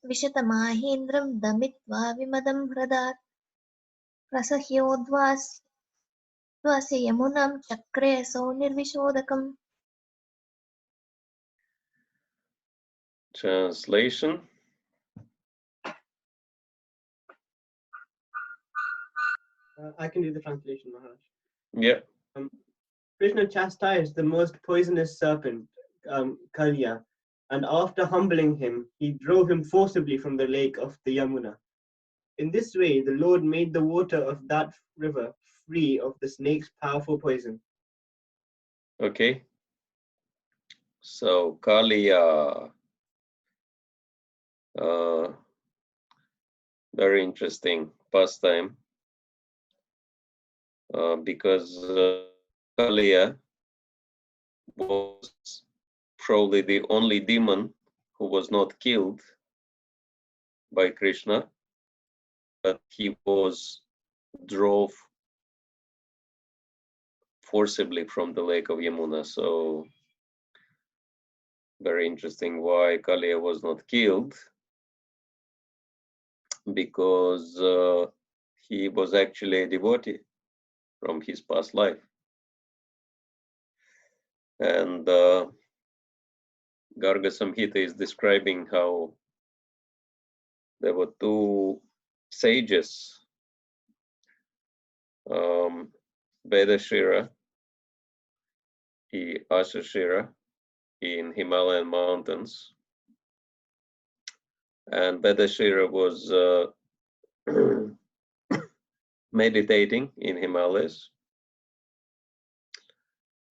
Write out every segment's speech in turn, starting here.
विशतमाहेन्द्रं दमित्वा विमदं ह्रदात् रसह्योद्वास्य यमुनां चक्रे असौ निर्विशोदकम्. Translation. I can do the translation, Maharaj. Yeah. Krishna chastised the most poisonous serpent, Kalya, and after humbling him, he drove him forcibly from the lake of the Yamuna. In this way, the Lord made the water of that river free of the snake's powerful poison. Okay. So Kalya, very interesting pastime, because Kalya was probably the only demon who was not killed by Krishna, but he was drove forcibly from the lake of Yamuna. So very interesting why Kalya was not killed, because he was actually a devotee from his past life. And Garga Samhita is describing how there were two sages, Vedashira and Ashashira, in Himalayan mountains. And Vedashira was meditating in Himalayas.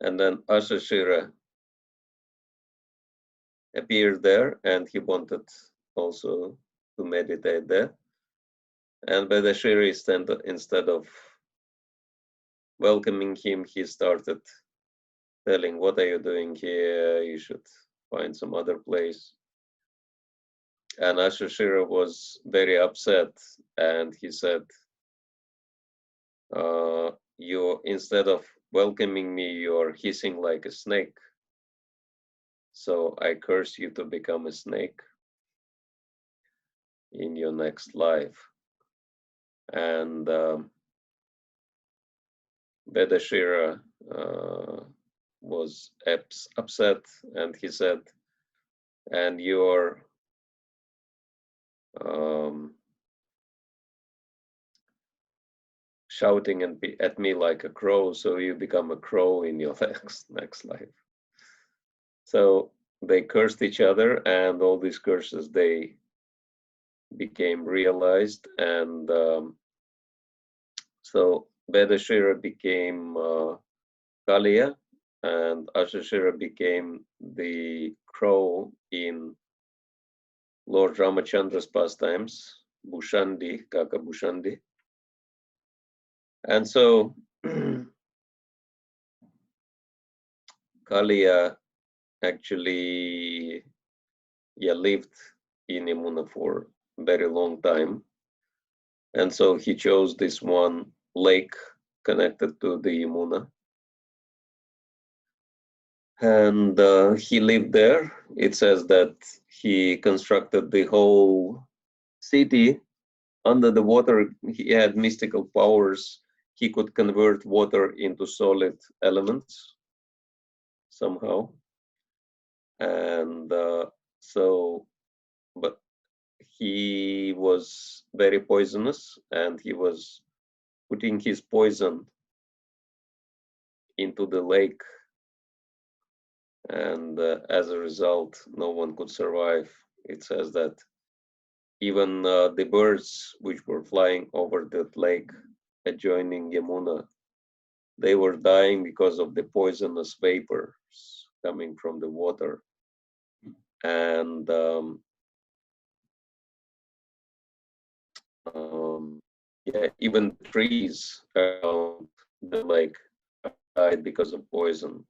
And then Ashashira appeared there, and he wanted also to meditate there. And Vedashira, instead of welcoming him, he started telling, "What are you doing here? You should find some other place." And Ashashira was very upset, and he said, "You, instead of welcoming me, you're hissing like a snake. So I curse you to become a snake in your next life." And Vedashira was upset, and he said, "And you're shouting at me like a crow, so you become a crow in your next life." So they cursed each other, and all these curses, they became realized, and so Vedashira became Kaliya, and Ashashira became the crow in Lord Ramachandra's pastimes, Bhushandi, Kaka Bhushandi. And so Kaliya actually lived in Yamuna for a very long time. And so he chose this one lake connected to the Yamuna. And he lived there. It says that he constructed the whole city under the water. He had mystical powers. He could convert water into solid elements somehow. And but he was very poisonous, and he was putting his poison into the lake. And as a result, no one could survive. It says that even the birds which were flying over that lake adjoining Yamuna, they were dying because of the poisonous vapors coming from the water. And yeah, even trees around the lake died because of poison.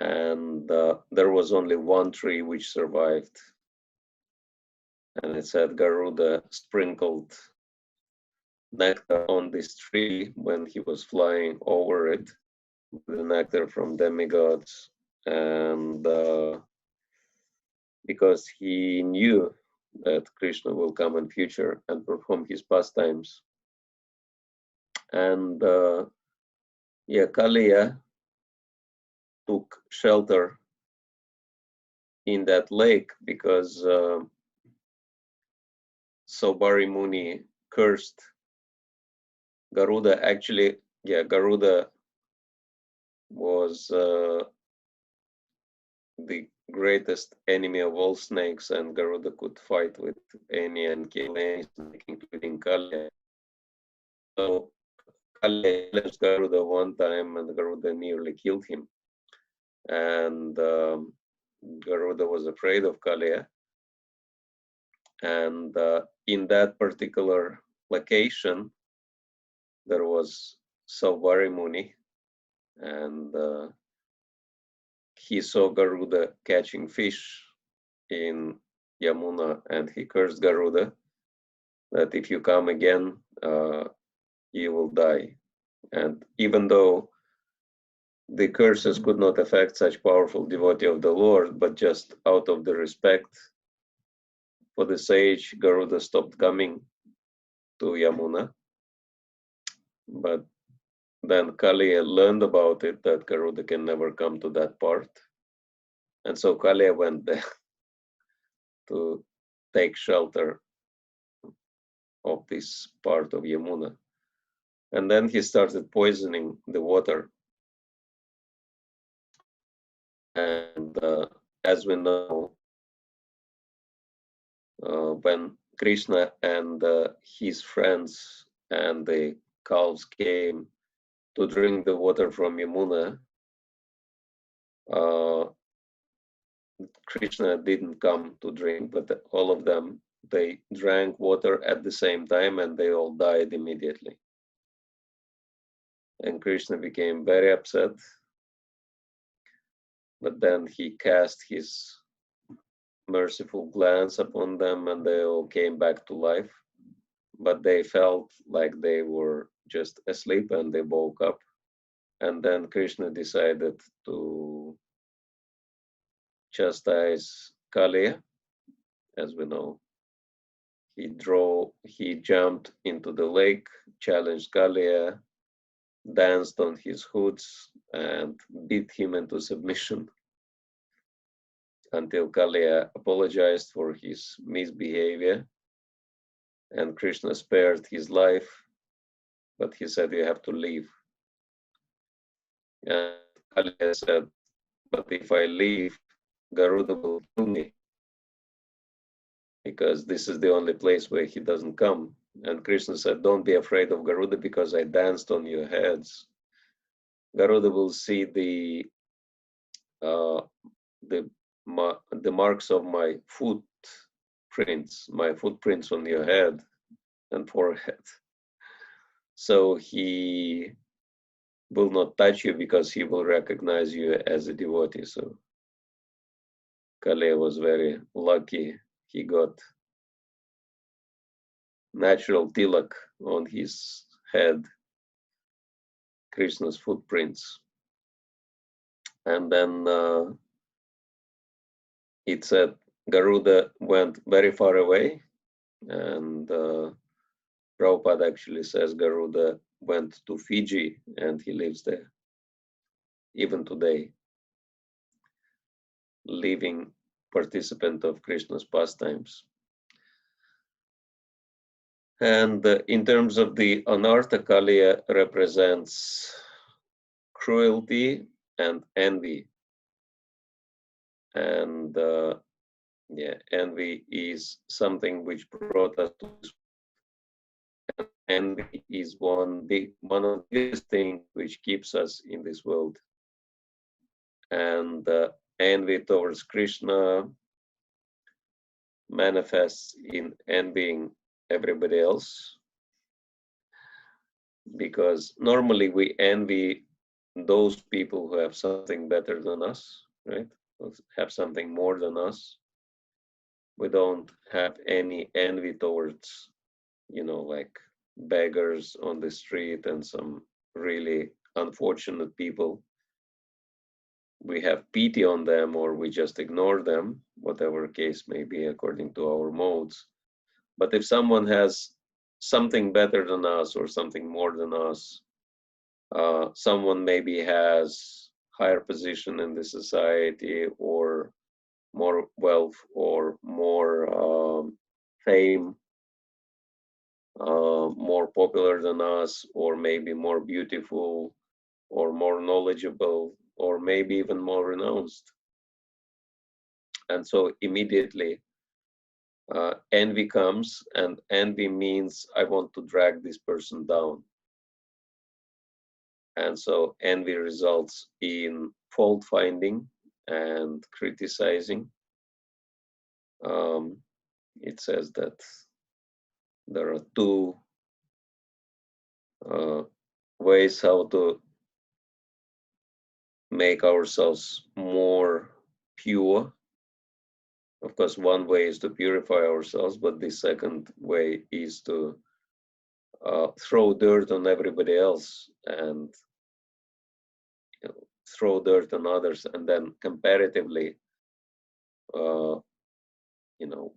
And there was only one tree which survived. And it said Garuda sprinkled nectar on this tree when he was flying over it. the nectar from demigods, and because he knew that Krishna will come in future and perform his pastimes. And Kaliya took shelter in that lake because Saubhari Muni cursed Garuda. Actually, Garuda was the greatest enemy of all snakes, and Garuda could fight with any and kill any snake, including Kaliya. So Kaliya challenged Garuda one time, and Garuda nearly killed him. And Garuda was afraid of Kaliya. And in that particular location, there was Saubhari Muni, and he saw Garuda catching fish in Yamuna, and he cursed Garuda that if you come again, you will die. And even though the curses could not affect such powerful devotee of the Lord, but just out of the respect for the sage, Garuda stopped coming to Yamuna. But then Kaliya learned about it, that Garuda can never come to that part. And so Kaliya went there to take shelter of this part of Yamuna. And then he started poisoning the water. And as we know, when Krishna and his friends and the cows came to drink the water from Yamuna, Krishna didn't come to drink, but all of them, they drank water at the same time, and they all died immediately. And Krishna became very upset, but then he cast his merciful glance upon them, and they all came back to life. But they felt like they were just asleep, and they woke up. And then Krishna decided to chastise Kaliya. As we know, he jumped into the lake, challenged Kaliya, danced on his hoods, and beat him into submission until Kaliya apologized for his misbehavior, and Krishna spared his life, but he said, you have to leave. And Kaliya said, but if I leave, Garuda will kill me, because this is the only place where he doesn't come. And Krishna said, don't be afraid of Garuda, because I danced on your heads. Garuda will see the marks of my footprints on your head and forehead. So he will not touch you, because he will recognize you as a devotee. So Kaliya was very lucky. He got natural tilak on his head, Krishna's footprints. And then it said Garuda went very far away, and Prabhupada actually says Garuda went to Fiji, and he lives there even today, living participant of Krishna's pastimes. And in terms of the Anartha, Kaliya represents cruelty and envy. And envy is something which brought us to this. And envy is one of the biggest things which keeps us in this world. And envy towards Krishna manifests in envying everybody else, because normally we envy those people who have something better than us, right? Have something more than us. We don't have any envy towards, like beggars on the street and some really unfortunate people, we have pity on them or we just ignore them, whatever case may be according to our modes. But if someone has something better than us or something more than us, someone maybe has higher position in the society or more wealth or more fame, more popular than us, or maybe more beautiful, or more knowledgeable, or maybe even more renounced. And so immediately envy comes, and envy means I want to drag this person down. And so envy results in fault finding and criticizing. It says that there are two ways how to make ourselves more pure. Of course, one way is to purify ourselves, but the second way is to throw dirt on everybody else and throw dirt on others, and then comparatively,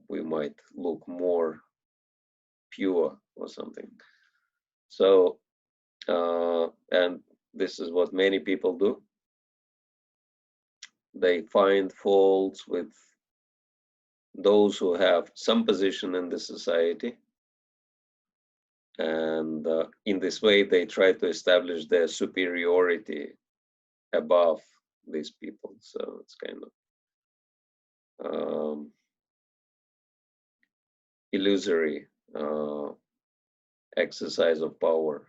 we might look more pure or something. So, and this is what many people do. They find faults with those who have some position in the society, and in this way they try to establish their superiority above these people. So it's kind of illusory exercise of power,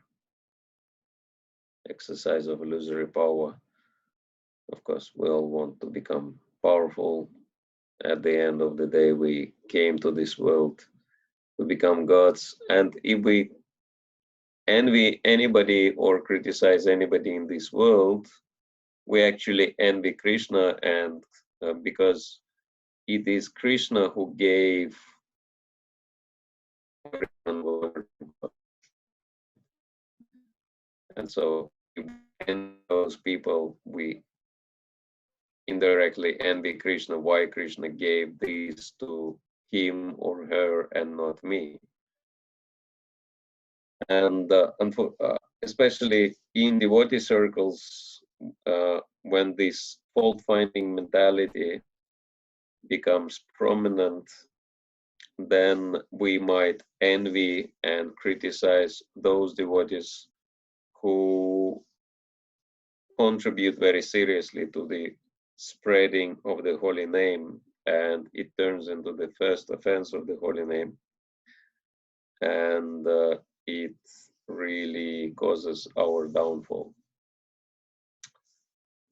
exercise of illusory power. Of course, we all want to become powerful. At the end of the day, we came to this world to become gods. And if we envy anybody or criticize anybody in this world, we actually envy Krishna, and because it is Krishna who gave and so if we envy those people, we indirectly envy Krishna, why Krishna gave these to him or her and not me. And especially in devotee circles, when this fault-finding mentality becomes prominent, then we might envy and criticize those devotees who contribute very seriously to the spreading of the holy name, and it turns into the first offense of the holy name, and it really causes our downfall.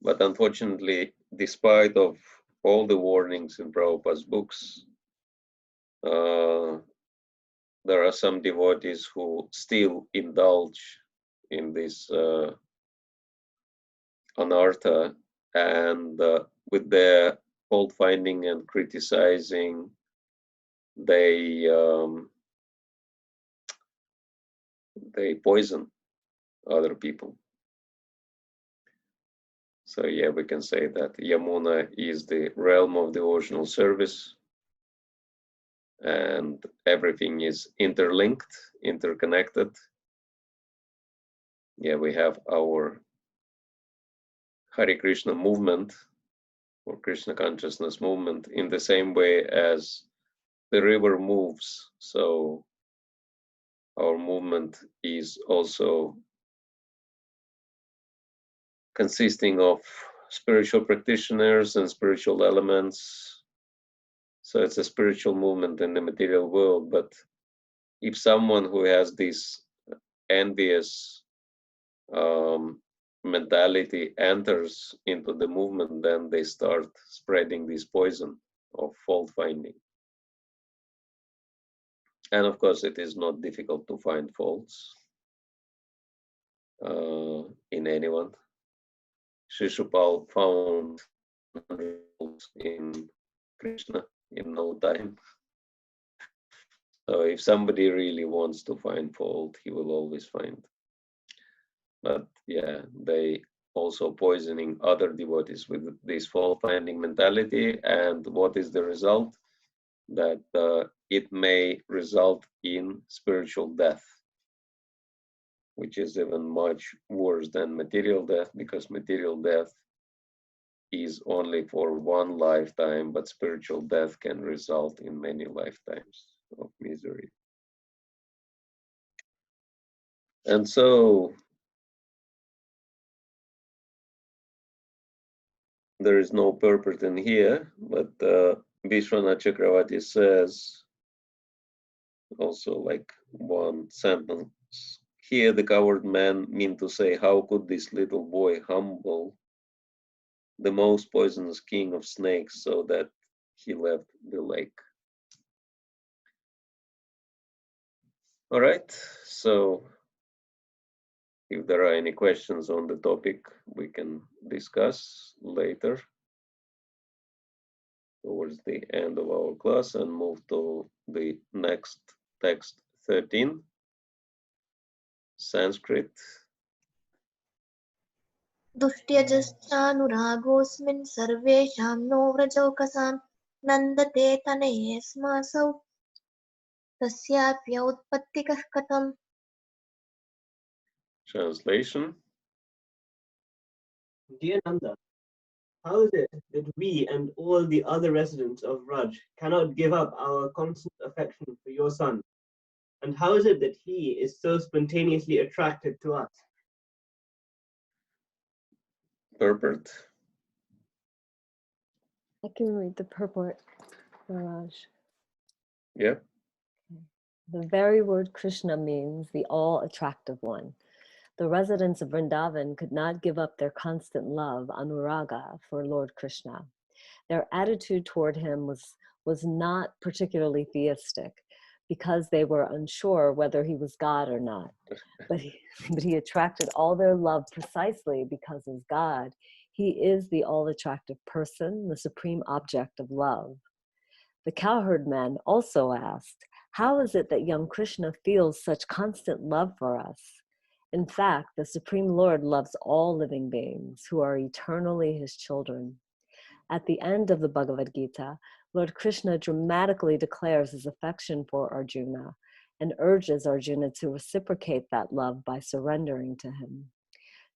But unfortunately, despite of all the warnings in Prabhupada's books, there are some devotees who still indulge in this anartha, and with their fault finding and criticizing, they poison other people. So yeah, we can say that Yamuna is the realm of devotional service, and everything is interlinked, interconnected. Yeah, we have our Hare Krishna movement or Krishna consciousness movement in the same way as the river moves. So our movement is also consisting of spiritual practitioners and spiritual elements. So it's a spiritual movement in the material world. But if someone who has this envious mentality enters into the movement, then they start spreading this poison of fault finding. And of course, it is not difficult to find faults in anyone. Shishupal found faults in Krishna in no time. So if somebody really wants to find fault, he will always find. But yeah, they also poisoning other devotees with this fault-finding mentality. And what is the result? That it may result in spiritual death, which is even much worse than material death, because material death is only for one lifetime, but spiritual death can result in many lifetimes of misery. And so there is no purport in here, but Vishwanath Chakravarti says also like one sentence. Here the coward man mean to say, how could this little boy humble the most poisonous king of snakes so that he left the lake? All right, so if there are any questions on the topic, we can discuss later towards the end of our class and move to the next text 13, Sanskrit. दुष्ट्यजश्चानुरागोऽस्मिन् सर्वेषां no व्रजौकसां नन्दते तनयेऽस्मासौ तस्याप्यौत्पत्तिकः कथम्. Translation. Dear Nanda, how is it that we and all the other residents of Raj cannot give up our constant affection for your son? And how is it that he is so spontaneously attracted to us? Purport. I can read the purport, Maharaj. Yeah. The very word Krishna means the all-attractive one. The residents of Vrindavan could not give up their constant love, anuraga, for Lord Krishna. Their attitude toward him was not particularly theistic, because they were unsure whether he was God or not. But he attracted all their love precisely because as God, he is the all-attractive person, the supreme object of love. The cowherd man also asked, how is it that young Krishna feels such constant love for us? In fact, the Supreme Lord loves all living beings who are eternally his children. At the end of the Bhagavad Gita, Lord Krishna dramatically declares his affection for Arjuna and urges Arjuna to reciprocate that love by surrendering to him.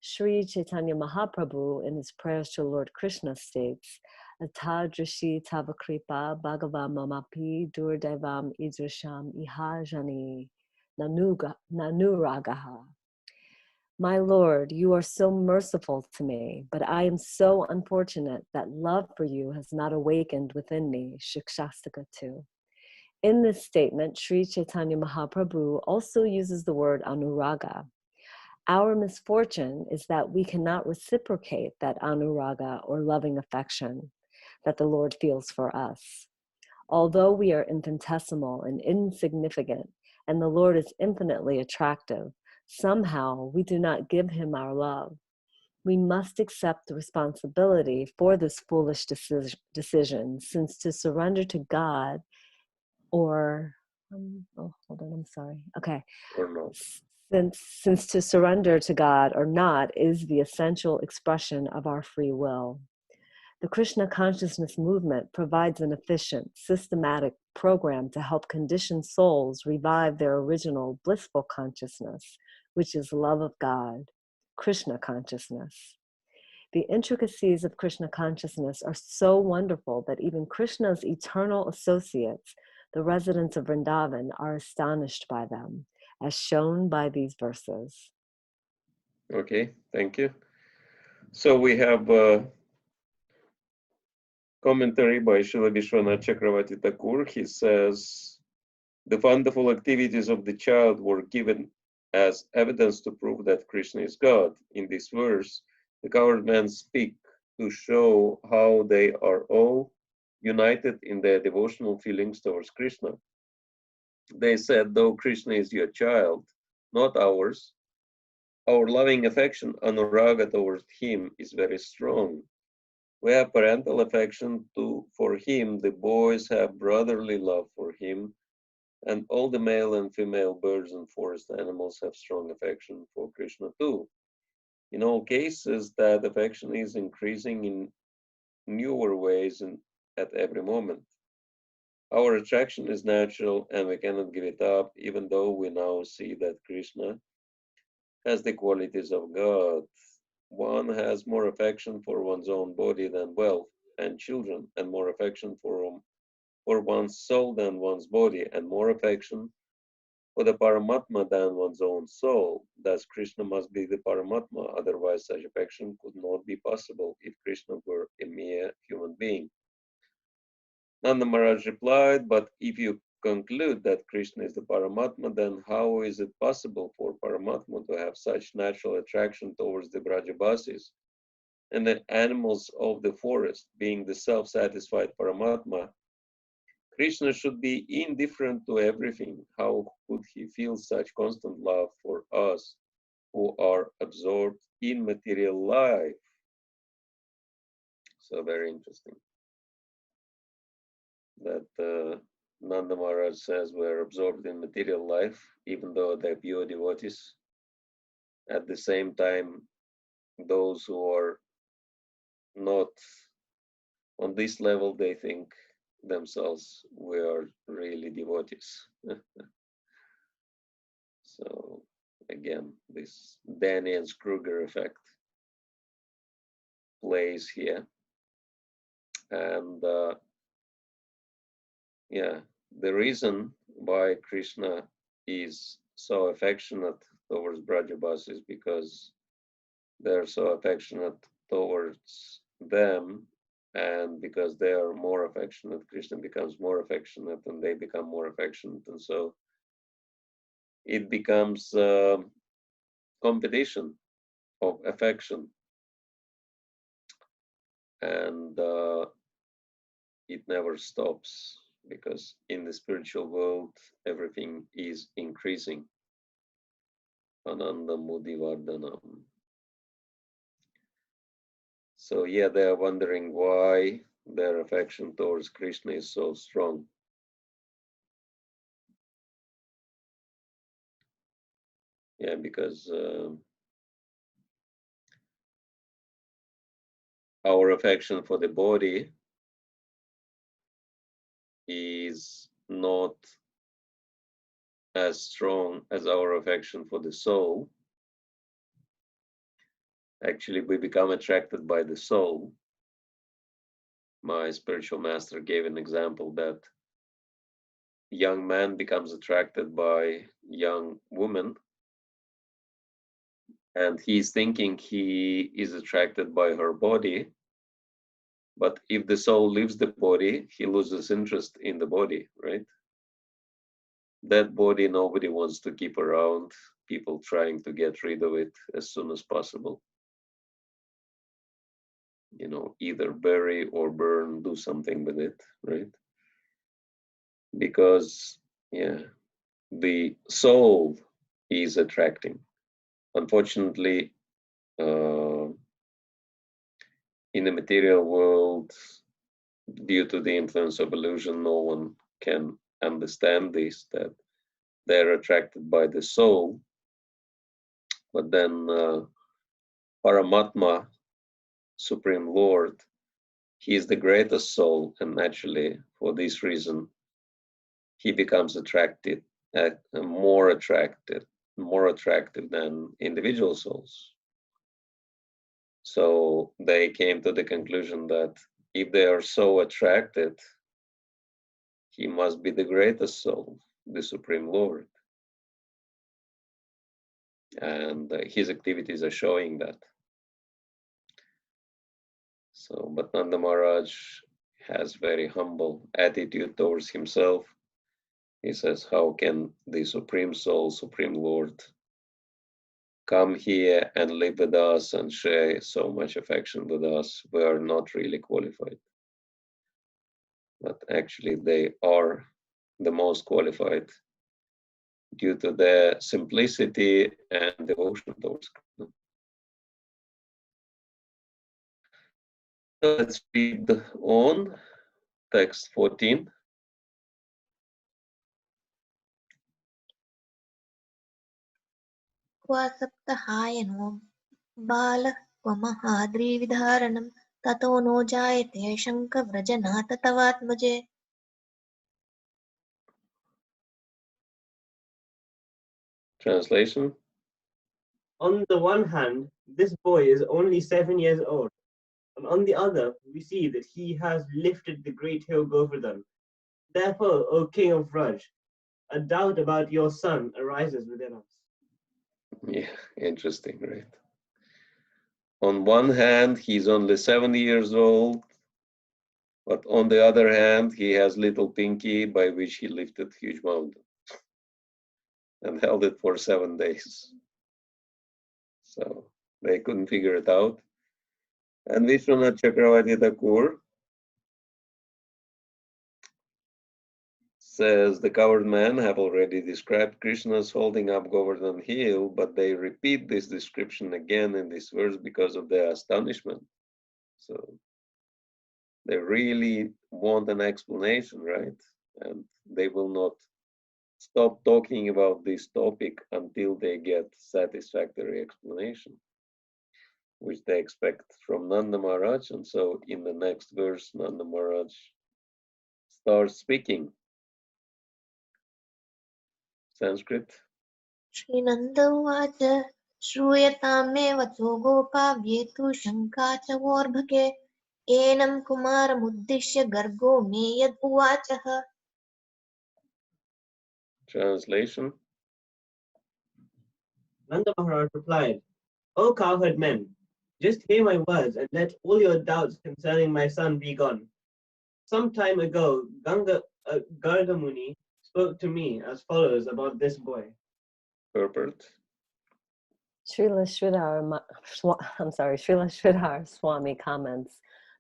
Sri Chaitanya Mahaprabhu, in his prayers to Lord Krishna, states, Atadrishi tava kripa bhagava mamapi durdevam idrisham ihajani nanuragaha. My Lord, you are so merciful to me, but I am so unfortunate that love for you has not awakened within me. Shikshastika 2. In this statement, Sri Chaitanya Mahaprabhu also uses the word anuraga. Our misfortune is that we cannot reciprocate that anuraga or loving affection that the Lord feels for us. Although we are infinitesimal and insignificant, and the Lord is infinitely attractive, somehow we do not give him our love. We must accept the responsibility for this foolish decision, since to surrender to God or, Or no. Since to surrender to God or not is the essential expression of our free will. The Krishna consciousness movement provides an efficient, systematic program to help conditioned souls revive their original blissful consciousness, which is love of God, Krishna consciousness. The intricacies of Krishna consciousness are so wonderful that even Krishna's eternal associates, the residents of Vrindavan, are astonished by them, as shown by these verses. Okay, thank you. So we have commentary by Srila Vishwanath Chakravarti Thakur. He says, the wonderful activities of the child were given as evidence to prove that Krishna is God. In this verse, the cowherd men speak to show how they are all united in their devotional feelings towards Krishna. They said, though Krishna is your child, not ours, our loving affection, anuraga towards him, is very strong. We have parental affection for him, the boys have brotherly love for him, and all the male and female birds and forest animals have strong affection for Krishna too. In all cases, that affection is increasing in newer ways and at every moment. Our attraction is natural and we cannot give it up, even though we now see that Krishna has the qualities of God. One has more affection for one's own body than wealth and children, and more affection for one's soul than one's body, and more affection for the Paramatma than one's own soul. Thus, Krishna must be the Paramatma, otherwise, such affection could not be possible if Krishna were a mere human being. Nanda Maharaj replied, but if you conclude that Krishna is the Paramatma, then how is it possible for Paramatma to have such natural attraction towards the Brajabasis and the animals of the forest? Being the self-satisfied Paramatma, Krishna should be indifferent to everything. How could he feel such constant love for us who are absorbed in material life? So very interesting that Nanda Maharaj says we're absorbed in material life, even though they're pure devotees. At the same time, those who are not on this level, they think themselves we are really devotees. So again, this Daniels-Kruger effect plays here. And yeah, the reason why Krishna is so affectionate towards Brajabas is because they're so affectionate towards them, and because they are more affectionate, Krishna becomes more affectionate and they become more affectionate. And so it becomes a competition of affection. And it never stops, because in the spiritual world, everything is increasing. Ananda Mudi Vardhanam. So yeah, they are wondering why their affection towards Krishna is so strong. Yeah, because our affection for the body is not as strong as our affection for the soul. Actually, we become attracted by the soul. My spiritual master gave an example that young man becomes attracted by young woman, and he's thinking he is attracted by her body. But if the soul leaves the body, he loses interest in the body, right? That body nobody wants to keep around, people trying to get rid of it as soon as possible. You know, either bury or burn, do something with it, right? Because, yeah, the soul is attracting. Unfortunately, in the material world, due to the influence of illusion, no one can understand this, that they're attracted by the soul. But then Paramatma, Supreme Lord, he is the greatest soul, and naturally, for this reason, he becomes attracted, more attractive than individual souls. So they came to the conclusion that if they are so attracted, he must be the greatest soul, the Supreme Lord. And his activities are showing that. So, but Nanda Maharaj has very humble attitude towards himself. He says, how can the Supreme Soul, Supreme Lord, come here and live with us and share so much affection with us? We are not really qualified. But actually they are the most qualified due to their simplicity and devotion towards Krishna. Let's read on text 14. क्वासक्तहायनो बालः क्व महाद्रिविधारणं ततो no जायते शङ्खव्रजनाथ तवात्मजे. Translation? On the one hand, this boy is only 7 years old, and on the other, we see that he has lifted the great hill Govardhan. Therefore, O King of Raj, a doubt about your son arises within us. Yeah, interesting, right? On one hand, he's only 70 years old, but on the other hand, he has little pinky by which he lifted huge mountain and held it for 7 days. So they couldn't figure it out. And Vishwanath Chakravarti Thakur says the coward men have already described Krishna's holding up Govardhan hill, but they repeat this description again in this verse because of their astonishment. So they really want an explanation, right? And they will not stop talking about this topic until they get satisfactory explanation, which they expect from Nanda Maharaj. And so in the next verse, Nanda Maharaj starts speaking Sanskrit. श्रीनन्द उवाच श्रूयतां मे वचो गोपा व्येतु शङ्का च वोर्भके एनं कुमारमुद्दिश्य गर्गो मे यद् उवाचः. Translation. Nanda Maharaj replied, O cowherd men, just hear my words and let all your doubts concerning my son be gone. Some time ago, Garga Muni spoke to me as follows about this boy. Purport. Srila Sridhar Swami comments,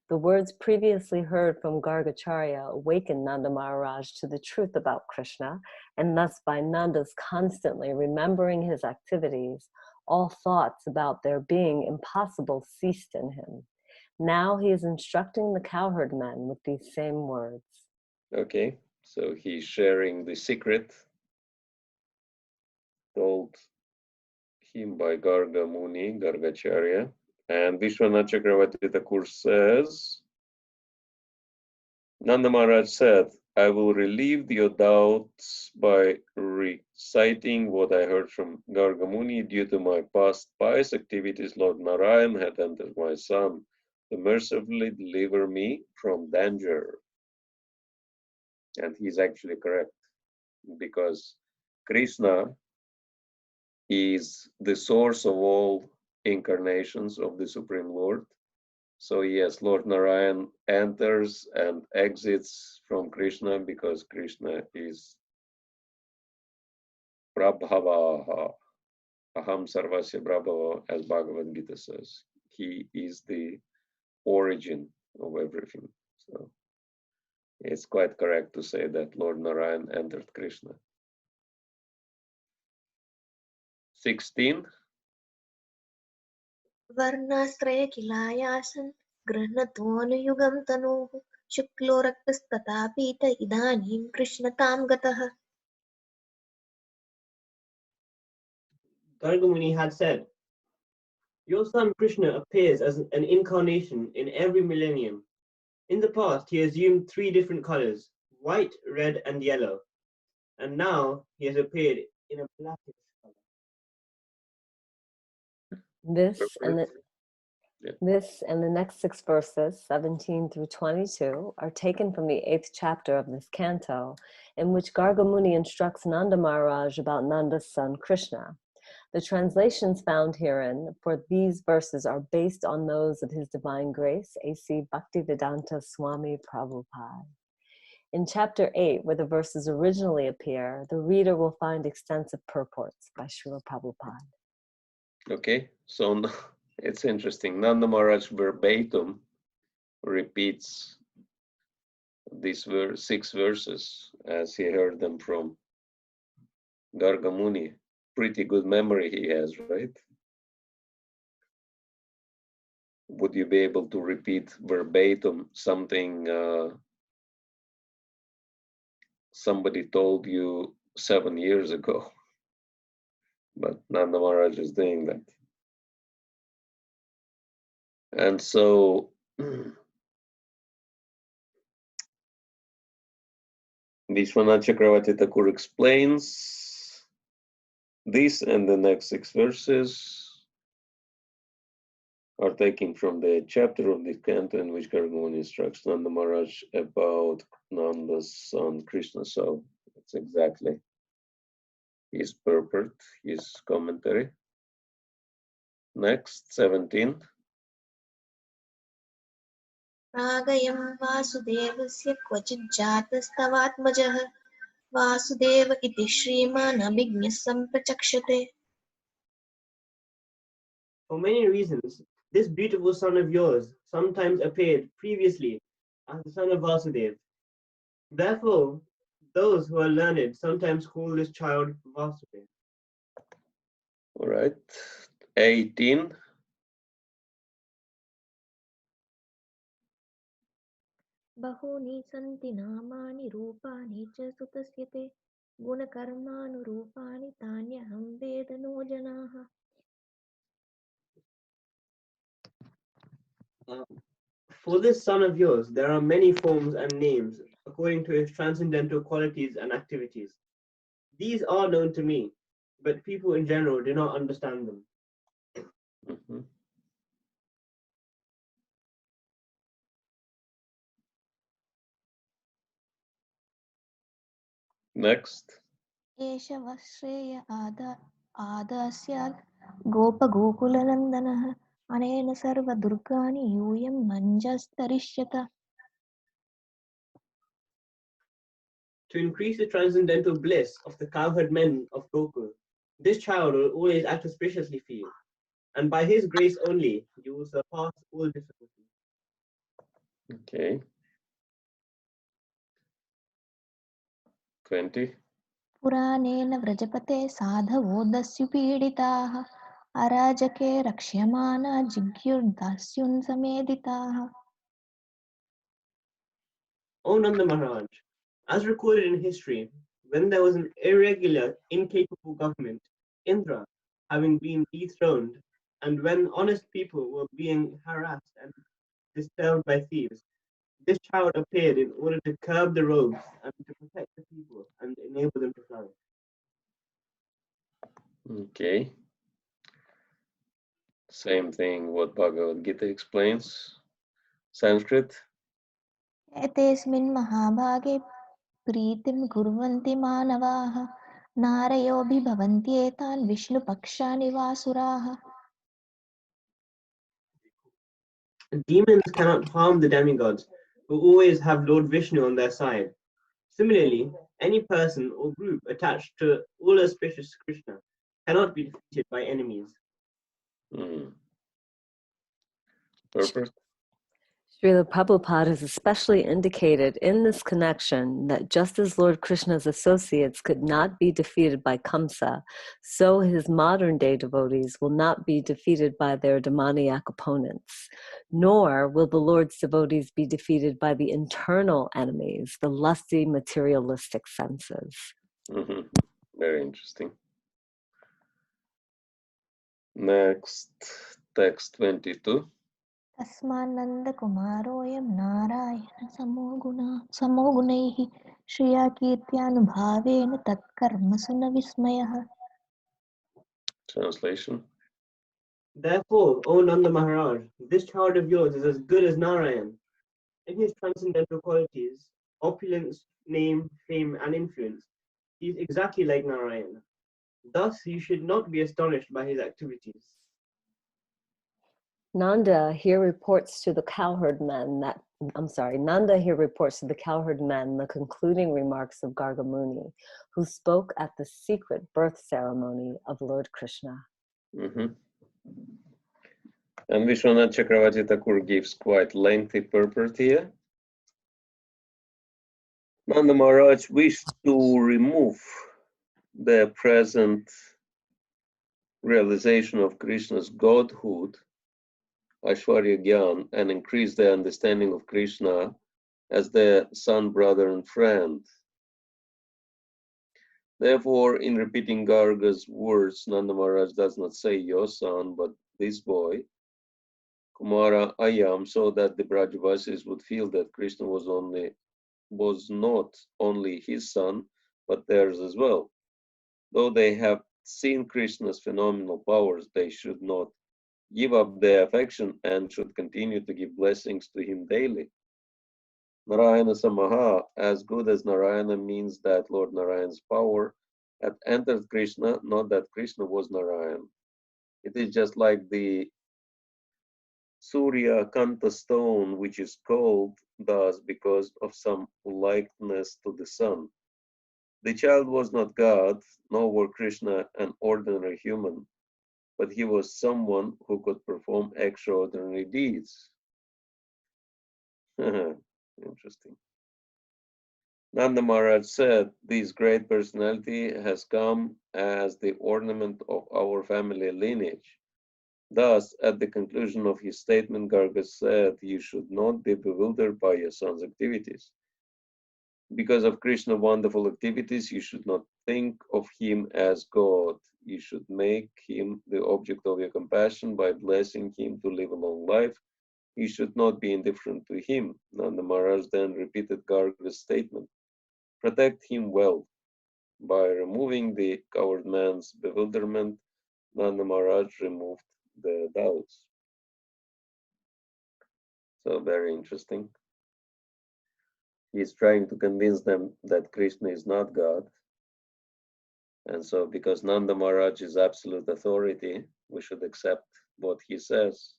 the words previously heard from Gargacharya awakened Nanda Maharaj to the truth about Krishna, and thus by Nanda's constantly remembering his activities, all thoughts about their being impossible ceased in him. Now he is instructing the cowherd men with these same words. Okay, so he's sharing the secret told him by Garga Muni, Gargacharya. And Vishwanath Chakravarti Thakur says, Nanda Maharaj said, I will relieve your doubts by reciting what I heard from Garga Muni. Due to my past pious activities, Lord Narayan had entered my son to mercifully deliver me from danger. And he's actually correct, because Krishna is the source of all incarnations of the Supreme Lord. So yes, Lord Narayan enters and exits from Krishna because Krishna is Prabhavaha, Aham Sarvasya Prabhava, as Bhagavad Gita says. He is the origin of everything. So it's quite correct to say that Lord Narayan entered Krishna. 16. वर्णाश्रय किलायासन् गृह्णतोऽनुयुगं तनूः शुक्लो रक्तस्तथा पीत इदानीं कृष्णतां गतः. Garga Muni had said, your son Krishna appears as an incarnation in every millennium. In the past, he assumed 3 different colors, white, red, and yellow. And now he has appeared in a blackish color. This and the next 6 verses, 17 through 22, are taken from the 8th chapter of this canto, in which Garga Muni instructs Nanda Maharaj about Nanda's son Krishna. The translations found herein for these verses are based on those of His Divine Grace, A.C. Bhaktivedanta Swami Prabhupada. In chapter 8, where the verses originally appear, the reader will find extensive purports by Srila Prabhupada. Okay, so it's interesting. Nanda Maharaj verbatim repeats these 6 verses as he heard them from Garga Muni. Pretty good memory he has, right? Would you be able to repeat verbatim something somebody told you 7 years ago? But Nanda Maharaj is doing that. And so Vishwanath Chakravarti Thakur explains this, and the next 6 verses are taken from the chapter of this canto in which Gargamuni instructs Nanda Maharaj about Nanda's son Krishna. So it's exactly his purport, his commentary. Next, 17. प्रागयं वासुदेवस्य क्वचित् जातस्तवात्मजः वासुदेव इति श्रीमान् अभिज्ञः सम्प्रचक्षते. For many reasons, this beautiful son of yours sometimes appeared previously as the son of Vasudev. Therefore, those who are learned sometimes call this child Vasudev. All right. 18. बहूनि सन्ति नामानि रूपाणि च सुतस्य ते गुणकर्मानुरूपाणि तान्यहं वेद no जनाः. For this son of yours, there are many forms and names according to his transcendental qualities and activities. These are known to me, but people in general do not understand them. Mhm. Next. एष वः श्रेय आदास्यात् गोपगोकुलनन्दनः अनेन सर्वदुर्गाणि यूयं मञ्जस्तरिष्यत. To increase the transcendental bliss of the cowherd men of Gokul, this child will always act auspiciously for you, and by his grace only, you will surpass all difficulties. Okay. 20. पुराणेन व्रजपते साधवो दस्युपीडिताः अराजके रक्ष्यमाणा जिज्ञुर्दास्युन् समेधिताः. O Nanda Maharaj, as recorded in history, when there was an irregular, incapable government, Indra having been dethroned, and when honest people were being harassed and disturbed by thieves, this child appeared in order to curb the rogues and to protect the people and enable them to flourish. Okay. Same thing what Bhagavad Gita explains. Sanskrit. एतेऽस्मिन् महाभागे प्रीतिं कुर्वन्ति मानवाः नारयोऽभिभवन्त्येतान् विष्णुपक्षानि वासुराः. Demons cannot harm the demigods, who always have Lord Vishnu on their side. Similarly, any person or group attached to all auspicious Krishna cannot be defeated by enemies. Purpose. Srila Prabhupada has especially indicated in this connection that just as Lord Krishna's associates could not be defeated by Kamsa, so his modern-day devotees will not be defeated by their demoniac opponents, nor will the Lord's devotees be defeated by the internal enemies, the lusty, materialistic senses. Very interesting. Next, text 22. तस्मान्नन्दकुमारोऽयं Narayan समो गुणैः श्रिया कीर्त्यानुभावेन तत्कर्मसु न विस्मयः. Translation. Therefore, O Nanda Maharaj, this child of yours is as good as Narayan. In his transcendental qualities, opulence, name, fame, and influence, he is exactly like Narayan. Thus, you should not be astonished by his activities. Nanda here reports to the cowherd men the concluding remarks of Gargamuni, who spoke at the secret birth ceremony of Lord Krishna. And Vishwanath Chakravarti Thakur gives quite lengthy purport here. Nanda Maharaj wished to remove the present realization of Krishna's godhood, Aishwarya Gyan, and increase the understanding of Krishna as the son, brother, and friend. Therefore, in repeating Garga's words, Nanda Maharaj does not say your son, but this boy, Kumara Ayam, so that the Brajavasis would feel that Krishna was not only his son, but theirs as well. Though they have seen Krishna's phenomenal powers, they should not give up their affection and should continue to give blessings to him daily. Narayana Samaha, as good as Narayana, means that Lord Narayan's power had entered Krishna, not that Krishna was Narayan. It is just like the Surya Kanta stone, which is called thus because of some likeness to the sun. The child was not God, nor were Krishna an ordinary human, but he was someone who could perform extraordinary deeds. Interesting. Nanda Maharaj said, this great personality has come as the ornament of our family lineage. Thus, at the conclusion of his statement, Garga said, you should not be bewildered by your son's activities. Because of Krishna's wonderful activities, you should not think of him as God. You should make him the object of your compassion by blessing him to live a long life. You should not be indifferent to him. Nanda Maharaj then repeated Garga's statement. Protect him well. By removing the coward man's bewilderment, Nanda Maharaj removed the doubts. So very interesting. He's trying to convince them that Krishna is not God. And so because Nanda Maharaj is absolute authority, we should accept what he says,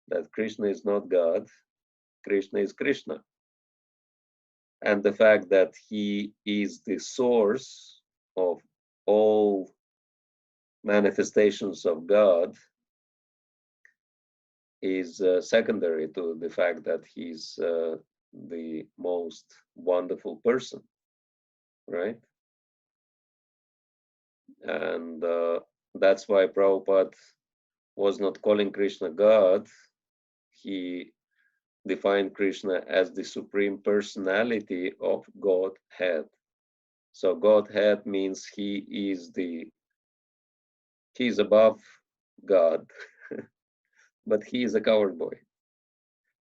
that Krishna is not God, Krishna is Krishna. And the fact that he is the source of all manifestations of God is secondary to the fact that he's the most wonderful person, right? And that's why Prabhupada was not calling Krishna God. He defined Krishna as the supreme personality of Godhead. So Godhead means he's above God, but he is a coward boy.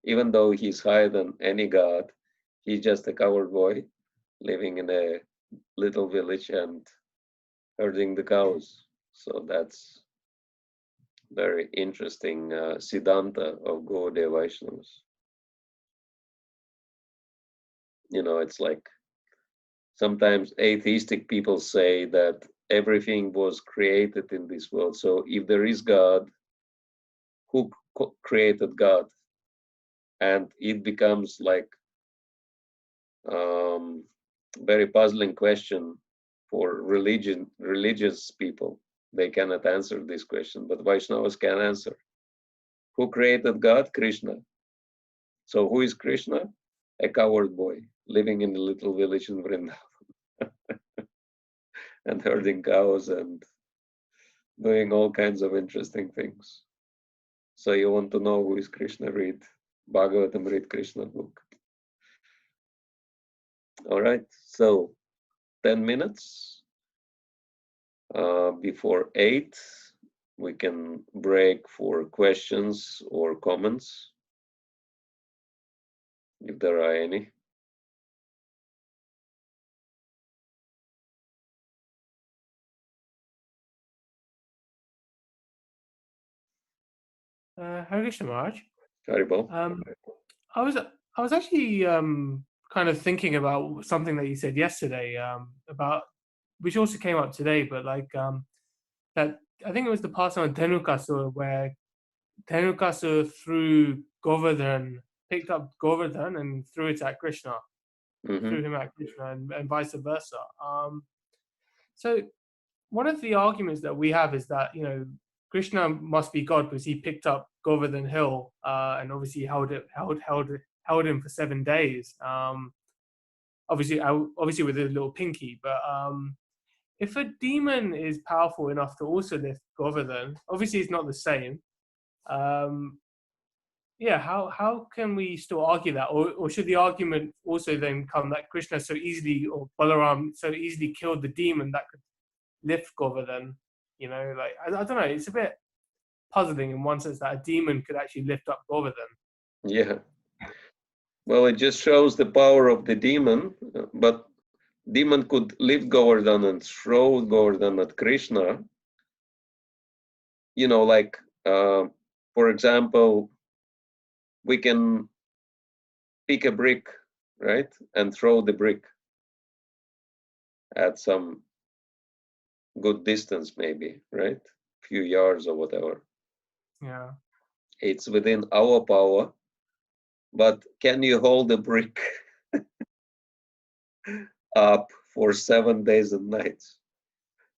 Even though he's higher than any god, he's just a coward boy living in a little village and herding the cows. So that's very interesting Siddhanta of Gaudiya Vaishnavas. You know, it's like sometimes atheistic people say that everything was created in this world. So if there is God, who created God? And it becomes like very puzzling question for religious people. They cannot answer this question, but Vaishnavas can answer. Who created God? Krishna. So who is Krishna? A coward boy living in a little village in Vrindavan and herding cows and doing all kinds of interesting things. So you want to know who is Krishna? Read Bhagavatam, read Krishna book. All right, so 10 minutes before 8, we can break for questions or comments, if there are any. Hare Krishna Maharaj. Haribol. I was actually kind of thinking about something that you said yesterday about, which also came up today, but like that I think it was the pastime of Dhenukasura, where Dhenukasura threw Govardhan, picked up Govardhan and threw it at Krishna, threw him at Krishna, and vice versa. So one of the arguments that we have is that, you know, Krishna must be God because he picked up Govardhan Hill and obviously held him for 7 days. Obviously with a little pinky, but if a demon is powerful enough to also lift Govardhan, obviously it's not the same. Yeah, how can we still argue that, or should the argument also then come that Krishna so easily, or Balaram so easily killed the demon that could lift Govardhan? You know, like I don't know. It's a bit. puzzling in one sense that a demon could actually lift up Govardhan. Yeah. Well, it just shows the power of the demon, but demon could lift Govardhan and throw Govardhan at Krishna. You know, like, for example, we can pick a brick, right? And throw the brick at some good distance, maybe, right? Few yards or whatever. Yeah. It's within our power, but can you hold a brick up for 7 days and nights?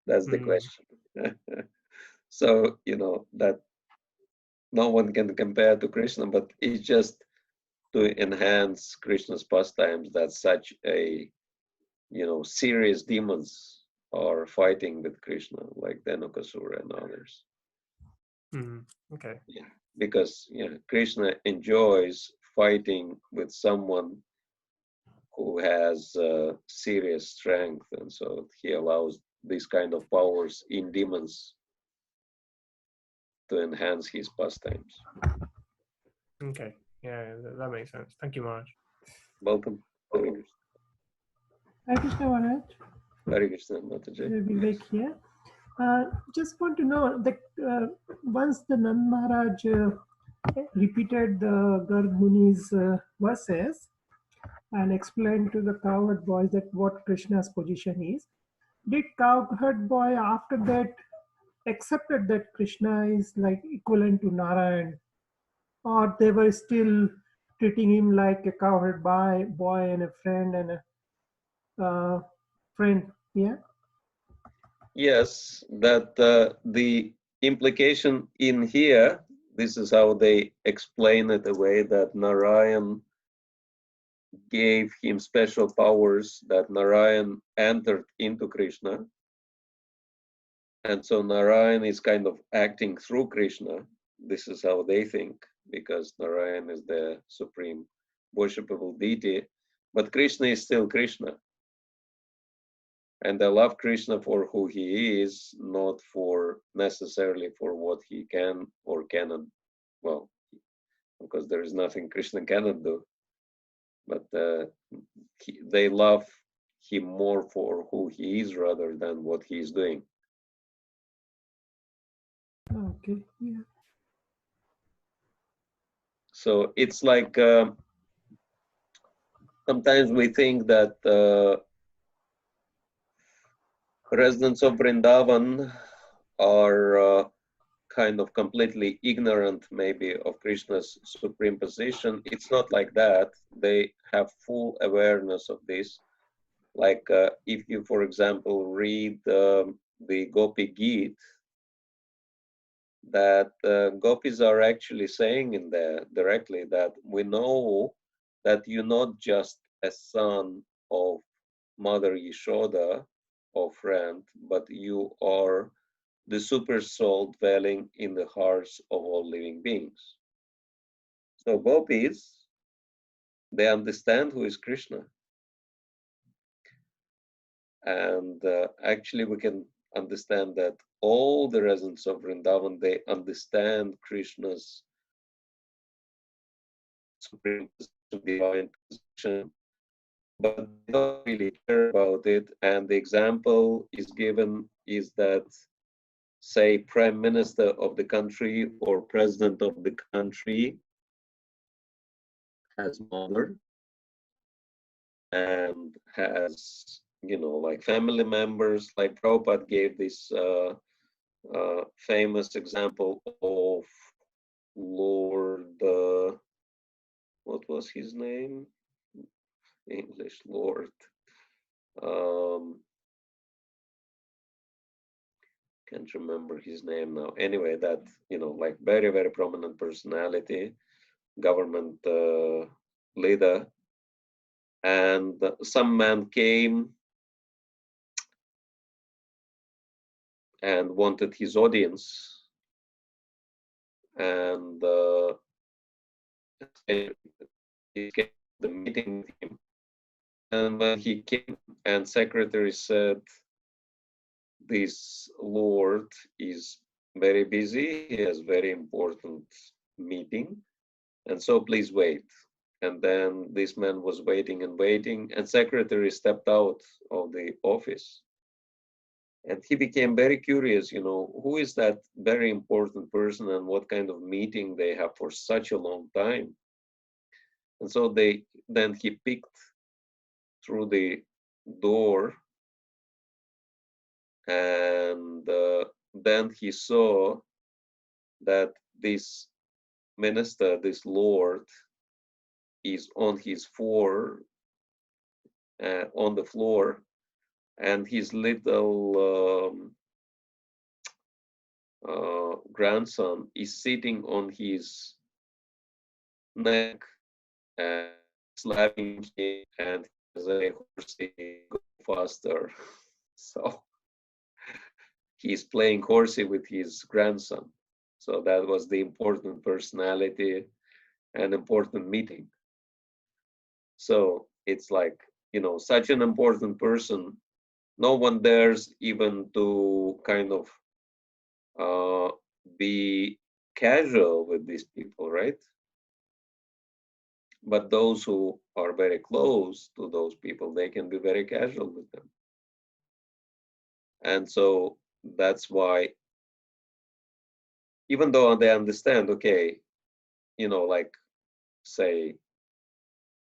That's the question. So, you know, that no one can compare to Krishna, but it's just to enhance Krishna's pastimes that such a, you know, serious demons are fighting with Krishna, like Dhenukasura and others. Okay. Yeah. Because Krishna enjoys fighting with someone who has serious strength, and so he allows these kind of powers in demons to enhance his pastimes. Okay. Yeah, that makes sense. Thank you, Maharaj. Welcome. Hare Krishna. Hare Krishna Maharaj. Hare Krishna, Mataji. Vivek here. Just want to know that once the Nand Maharaj repeated the Garg Muni's verses and explained to the cowherd boys that what Krishna's position is, did cowherd boy after that accepted that Krishna is like equivalent to Narayan, or they were still treating him like a cowherd boy and a friend and a friend? Yeah. Yes, that the implication in here, this is how they explain it away, that Narayan gave him special powers, that Narayan entered into Krishna. And so Narayan is kind of acting through Krishna. This is how they think, because Narayan is the supreme worshipable deity. But Krishna is still Krishna. And I love Krishna for who he is, not for necessarily for what he can or cannot. Well, because there is nothing Krishna cannot do. But they love him more for who he is rather than what he is doing. Okay. Yeah. So it's like sometimes we think that residents of Vrindavan are kind of completely ignorant maybe of Krishna's supreme position. It's not like that. They have full awareness of this. Like if you, for example, read the Gopi Geet, that gopis are actually saying in there directly that we know that you're not just a son of Mother Yashoda or friend, but you are the super soul dwelling in the hearts of all living beings. So gopis, they understand who is Krishna. And actually we can understand that all the residents of Vrindavan, they understand Krishna's supreme divine position, but they don't really care about it. And the example is given is that, say, Prime Minister of the country or President of the country has mother and has, like family members, like Prabhupada gave this famous example of Lord, what was his name? English Lord. Can't remember his name now. Anyway, that, like very, very prominent personality, government leader. And some man came and wanted his audience. And he came to the meeting with him. And when he came and secretary said, this Lord is very busy. He has very important meeting. And so please wait. And then this man was waiting and waiting, and secretary stepped out of the office. And he became very curious, who is that very important person and what kind of meeting they have for such a long time. And so then he peeked through the door, and then he saw that this minister, this lord, is on the floor, and his little grandson is sitting on his neck and slapping him, and he has a horsey, go faster. So he's playing horsey with his grandson. So that was the important personality and important meeting. So it's like, such an important person, no one dares even to kind of be casual with these people, right? But those who are very close to those people, they can be very casual with them. And so that's why, even though they understand, okay, like say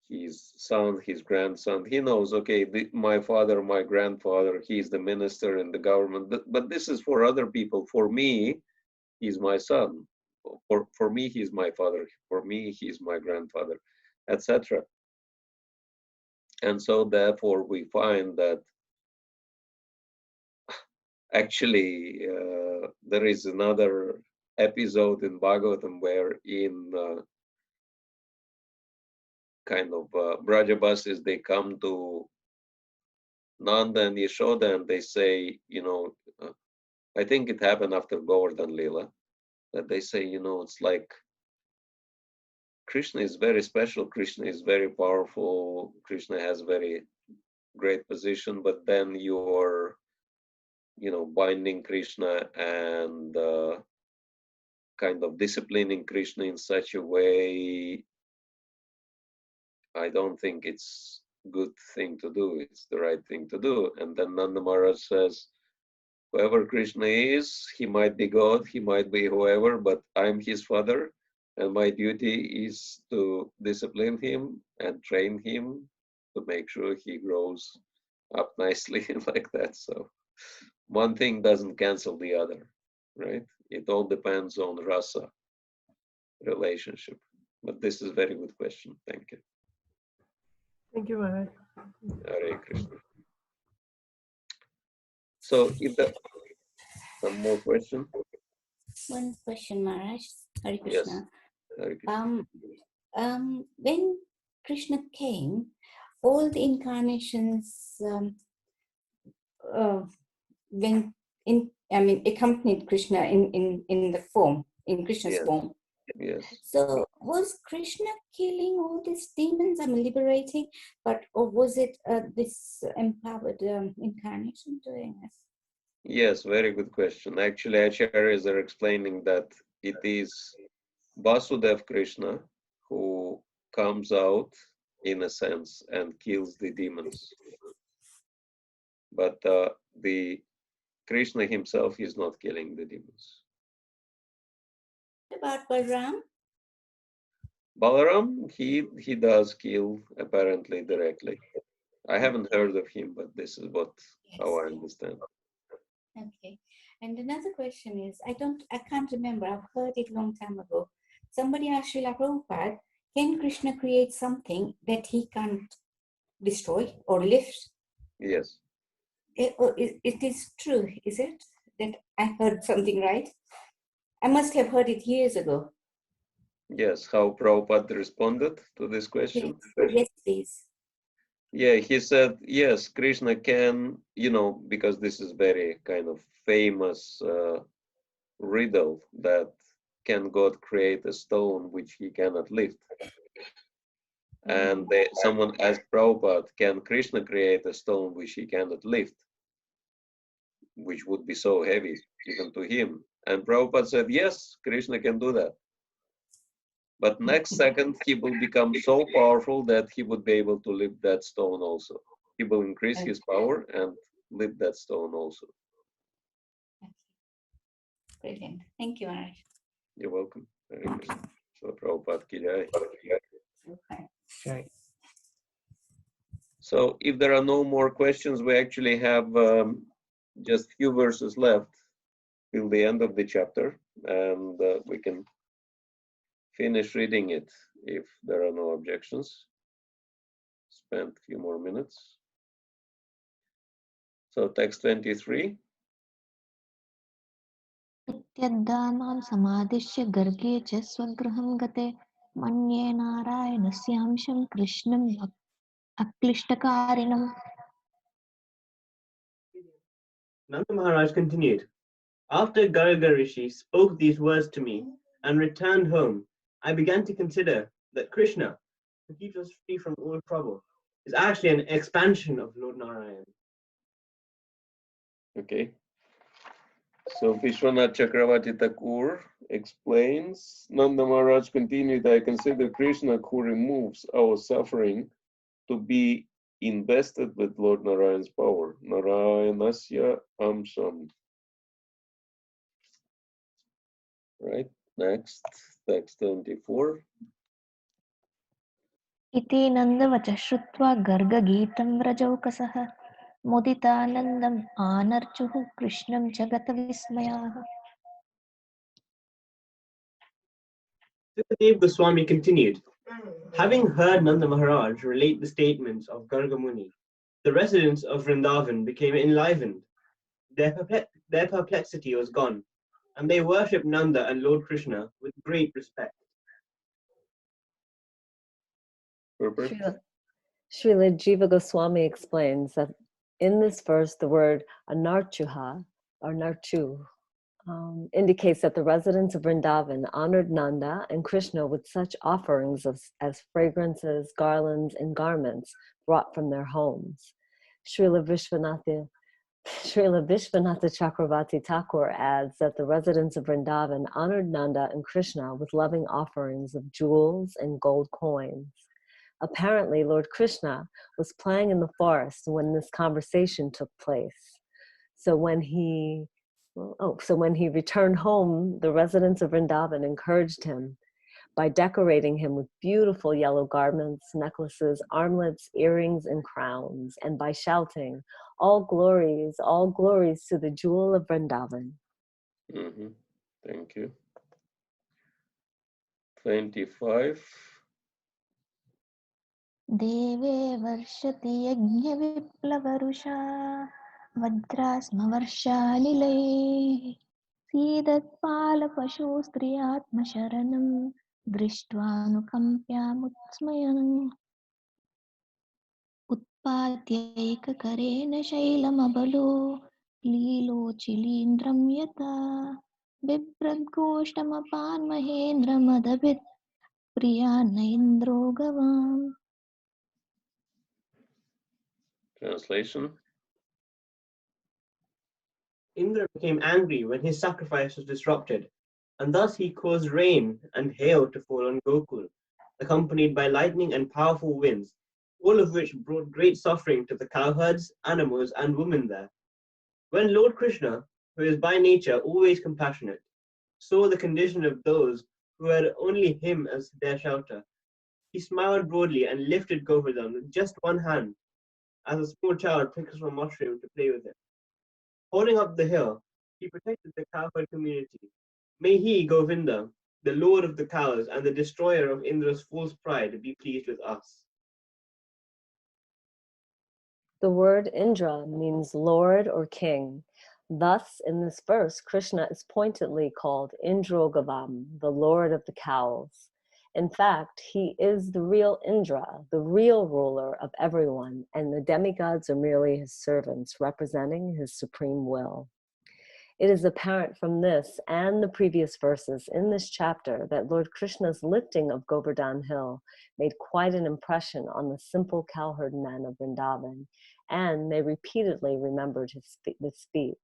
his son, his grandson, he knows, okay, my father, my grandfather, he's the minister in the government, but this is for other people. For me, he's my son. For me, he's my father. For me, he's my grandfather, etc. And so therefore we find that actually there is another episode in Bhagavatam where in kind of Brajabasis, they come to Nanda and Yashoda and they say, I think it happened after Govardhan Leela, that they say, it's like Krishna is very special, Krishna is very powerful, Krishna has very great position, but then you're, binding Krishna and kind of disciplining Krishna in such a way, I don't think it's a good thing to do, it's the right thing to do. And then Nanda Maharaj says, whoever Krishna is, he might be God, he might be whoever, but I'm his father, and my duty is to discipline him and train him to make sure he grows up nicely like that. So one thing doesn't cancel the other, right? It all depends on rasa relationship. But this is a very good question. Thank you. Thank you, Maharaj. Hare Krishna. So if there some more question? One question, Maharaj. Hare Yes. Krishna. Hare Krishna. When Krishna came, all the incarnations accompanied Krishna in the form, in Krishna's Yes. form. Yes. So was Krishna killing all these demons, liberating, or was it this empowered incarnation doing this? Yes, very good question. Actually, Acharyas are explaining that it is Vasudev Krishna who comes out in a sense and kills the demons. But the Krishna himself is not killing the demons. What about Balaram? Balaram, he does kill apparently directly. I haven't heard of him, but this is how I understand. Okay. And another question is, I can't remember, I've heard it a long time ago. Somebody asked Srila Prabhupada, can Krishna create something that he can't destroy or lift? Yes. It is true, is it? That I heard something right? I must have heard it years ago. Yes, how Prabhupada responded to this question? Yes, please. Yeah, he said, yes, Krishna can, because this is very kind of famous riddle that can God create a stone which he cannot lift? And someone asked Prabhupada, can Krishna create a stone which he cannot lift? Which would be so heavy even to him. And Prabhupada said, yes, Krishna can do that. But next second, he will become so powerful that he would be able to lift that stone also. He will increase his power and lift that stone also. Okay. Brilliant. Thank you, Maharaj. You're welcome. Hare Krishna. So Prabhupada ki jai. Okay. Okay. So if there are no more questions, we actually have just few verses left till the end of the chapter, and we can finish reading it if there are no objections. Spend a few more minutes. So text 23. इत्यद्धा मां समादिश्य गर्गे च स्वगृहं गते मन्ये नारायणस्यांशं कृष्णम् अक्लिष्टकारिणम्. Nanda Maharaj continued, after Garga Rishi spoke these words to me and returned home, I began to consider that Krishna, who keeps us free from all trouble, is actually an expansion of Lord Narayan. Okay. So Vishwanath Chakravarti Thakur explains, Nanda Maharaj continued, I consider Krishna who removes our suffering to be invested with Lord Narayan's power. Narayanasya Amsham. Right, next, text 24. इति नन्दवचः श्रुत्वा गर्गगीतं व्रजौकसः मुदितानन्दम् आनर्चुः कृष्णं च गतविस्मयाः. Sukadeva Goswami continued, having heard Nanda Maharaj relate the statements of Garga Muni, the residents of Vrindavan became enlivened. Their perplexity was gone, and they worshipped Nanda and Lord Krishna with great respect. Srila Jiva Goswami explains that in this verse, the word anarchuha, or narchu, indicates that the residents of Vrindavan honored Nanda and Krishna with such offerings as fragrances, garlands, and garments brought from their homes. Srila Vishwanatha Chakravarti Thakur adds that the residents of Vrindavan honored Nanda and Krishna with loving offerings of jewels and gold coins. Apparently, Lord Krishna was playing in the forest when this conversation took place. So when he returned home, the residents of Vrindavan encouraged him by decorating him with beautiful yellow garments, necklaces, armlets, earrings, and crowns, and by shouting, all glories to the jewel of Vrindavan. Thank you. 25. देवे वर्षति यज्ञविप्लवरुषा वज्रास्मवर्षानिलये सीदत्पालपशुस्त्रियात्मशरणं दृष्ट्वानुकम्प्यामुत्स्मयन् उत्पाद्यैककरेण शैलमबलो लीलोचिलीन्द्रं यथा बिभ्रद्गोष्ठमपान्महेन्द्रमदभित् प्रिया न इन्द्रो गवाम्. Translation. Indra became angry when his sacrifice was disrupted, and thus he caused rain and hail to fall on Gokul, accompanied by lightning and powerful winds, all of which brought great suffering to the cowherds, animals, and women there. When Lord Krishna, who is by nature always compassionate, saw the condition of those who had only him as their shelter, he smiled broadly and lifted Govardhan with just one hand, as a small child picks up a mushroom to play with it. Holding up the hill, he protected the cowherd community. May he, Govinda, the lord of the cows and the destroyer of Indra's false pride, be pleased with us. The word Indra means lord or king. Thus, in this verse, Krishna is pointedly called Indrogavam, the lord of the cows. In fact, he is the real Indra, the real ruler of everyone, and the demigods are merely his servants, representing his supreme will. It is apparent from this and the previous verses in this chapter that Lord Krishna's lifting of Govardhan Hill made quite an impression on the simple cowherd men of Vrindavan, and they repeatedly remembered his feat.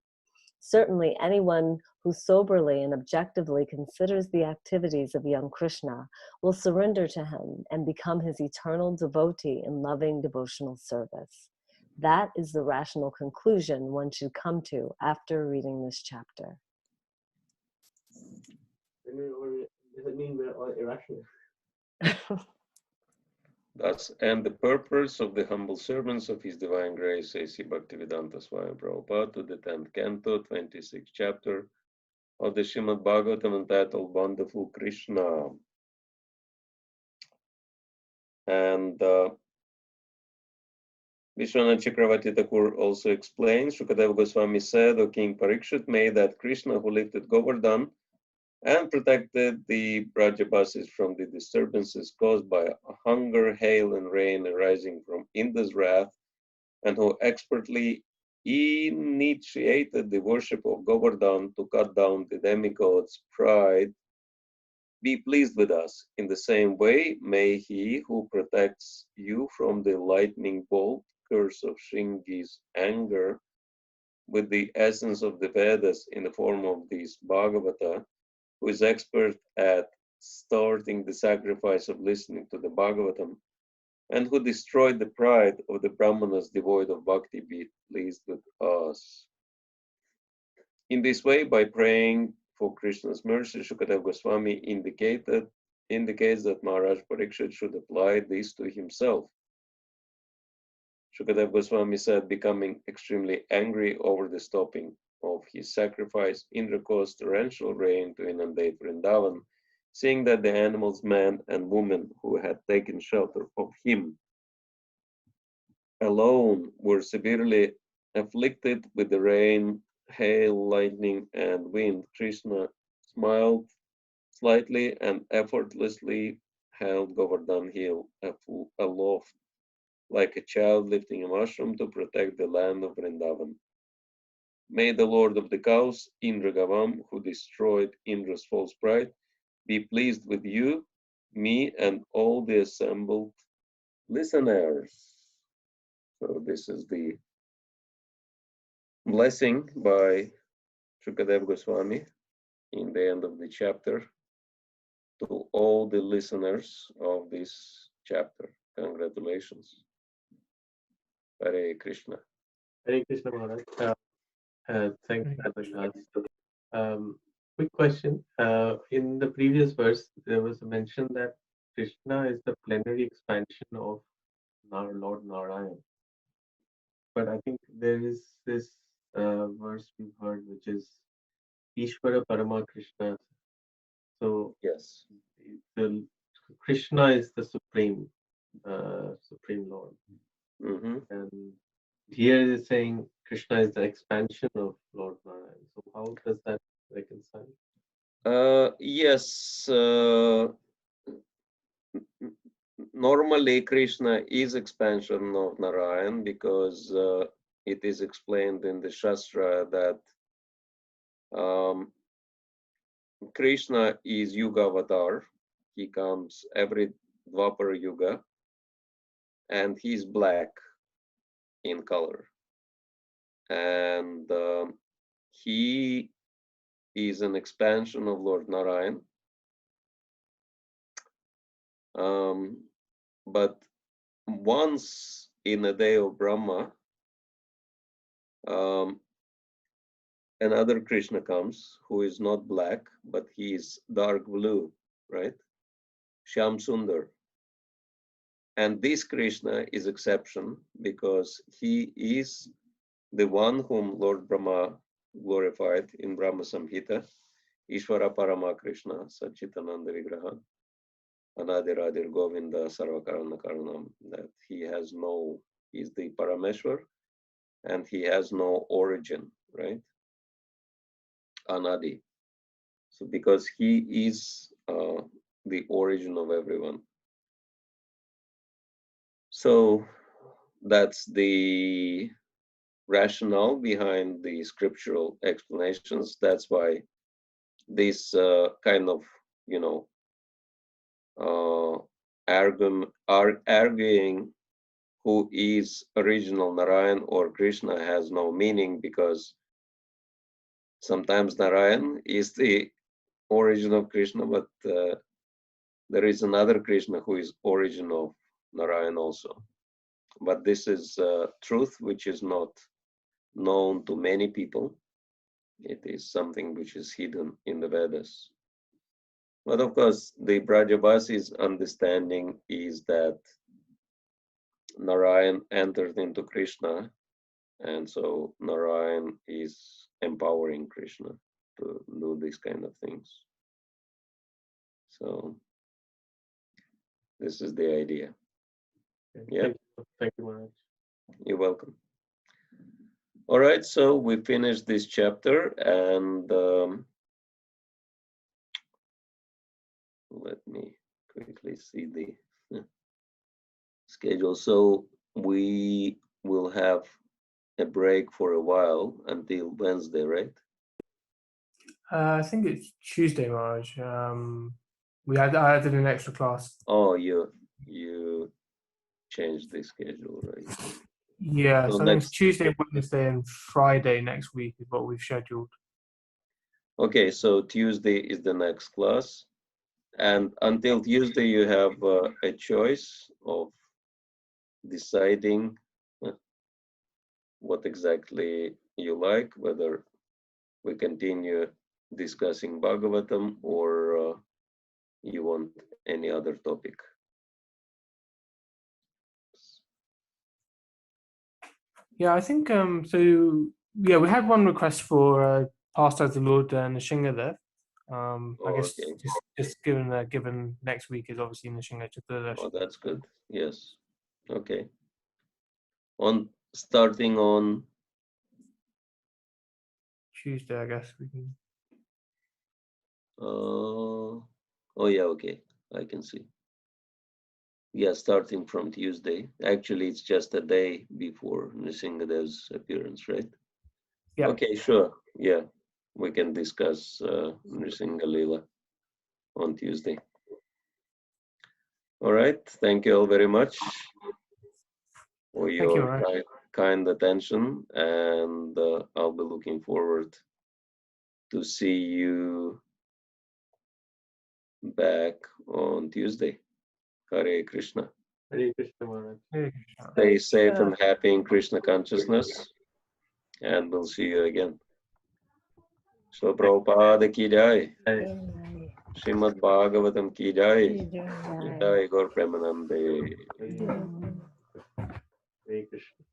Certainly, anyone who soberly and objectively considers the activities of young Krishna will surrender to him and become his eternal devotee in loving devotional service. That is the rational conclusion one should come to after reading this chapter. Does it mean we're all irrational? Thus, and the purpose of the humble servants of His Divine Grace, A.C. Bhaktivedanta Swami Prabhupada, to the 10th canto, 26th chapter of the Srimad Bhagavatam, entitled Wonderful Krishna. And Vishwanath Chakravarti Thakur also explains, Shukadeva Goswami said, O King Parikshit, may that Krishna who lifted Govardhan and protected the Brajabasis from the disturbances caused by hunger, hail, and rain arising from Indra's wrath, and who expertly initiated the worship of Govardhan to cut down the demigod's pride, be pleased with us. In the same way, may he who protects you from the lightning bolt curse of Shringi's anger with the essence of the Vedas in the form of this Bhagavata, who is expert at starting the sacrifice of listening to the Bhagavatam, and who destroyed the pride of the Brahmanas devoid of bhakti, be pleased with us. In this way, by praying for Krishna's mercy, Shukadeva Goswami indicates that Maharaj Parikshit should apply this to himself. Shukadeva Goswami said, becoming extremely angry over the stopping of his sacrifice, Indra caused torrential rain to inundate Vrindavan, seeing that the animals, men and women who had taken shelter of him alone were severely afflicted with the rain, hail, lightning, and wind. Krishna smiled slightly and effortlessly held Govardhan hill aloft, like a child lifting a mushroom to protect the land of Vrindavan. May the Lord of the cows, Indra Gavam, who destroyed Indra's false pride, be pleased with you, me, and all the assembled listeners. So this is the blessing by Shukadeva Goswami in the end of the chapter to all the listeners of this chapter. Congratulations. Hare Krishna. Hare Krishna Maharaj. Thank you for the class. Quick question. In the previous verse, there was a mention that Krishna is the plenary expansion of Lord Narayan. But I think there is this verse we've heard, which is Ishvara Parama Krishna. So yes, the Krishna is the supreme Lord. Mm-hmm. And here it is saying Krishna is the expansion of Lord Narayan. So how does that reconcile? Yes. Normally, Krishna is expansion of Narayan because it is explained in the Shastra that Krishna is Yuga Avatar. He comes every Dwapara Yuga, and he's black in color. And he is an expansion of Lord Narayan. But once in a day of Brahma, another Krishna comes who is not black, but he is dark blue, right? Shyam Sundar. And this Krishna is exception because he is the one whom Lord Brahma glorified in Brahma Samhita, Ishvara Parama Krishna, Satchitananda Vigraha, Anadiradir Govinda Sarvakarana Karanam, that he has no, he's the Parameshwar and he has no origin, right? Anadi. So because he is the origin of everyone. So that's the rationale behind the scriptural explanations. That's why this kind of, arguing who is original Narayan or Krishna has no meaning, because sometimes Narayan is the origin of Krishna, but there is another Krishna who is origin of Narayan also. But this is truth which is not known to many people. It is something which is hidden in the Vedas. But of course, the Brajavasis' understanding is that Narayan entered into Krishna, and so Narayan is empowering Krishna to do these kind of things. So this is the idea. Yeah. Thank you, Maharaj. You're welcome. All right, so we finished this chapter, and let me quickly see the schedule. So we will have a break for a while until Wednesday, right? I think it's Tuesday, Maharaj. I added an extra class. Oh, you changed the schedule, right? Yeah, So so I think it's Tuesday, Wednesday, and Friday next week is what we've scheduled. Okay, so Tuesday is the next class, and until Tuesday you have a choice of deciding what exactly you like, whether we continue discussing Bhagavatam or you want any other topic. Yeah, I think so. Yeah, we had one request for past as the Lord Nishingadev. I guess Okay. just given next week is obviously Nishinga Chaturdashi. Oh, that's good. Yes. Okay. Starting on Tuesday, I guess we can. oh yeah, okay. I can see. Yeah, starting from Tuesday. Actually, it's just a day before Nishingadev's appearance, right? Yeah. Okay, sure. Yeah, we can discuss Nrsinga Leela on Tuesday. All right. Thank you all very much for your kind attention, and I'll be looking forward to see you back on Tuesday. Hare Krishna. Hare Krishna, Maharaj. Stay safe and happy in Krishna consciousness, and we'll see you again. So Prabhupada ki jai. Srimad Bhagavatam ki jai. Jai Gaur Premanande. Hare Krishna.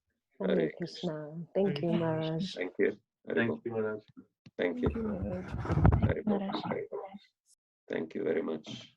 Hare Krishna. Thank you, Maharaj. Thank you. Thank you, Maharaj. Thank you. Maharaj. Thank you very much.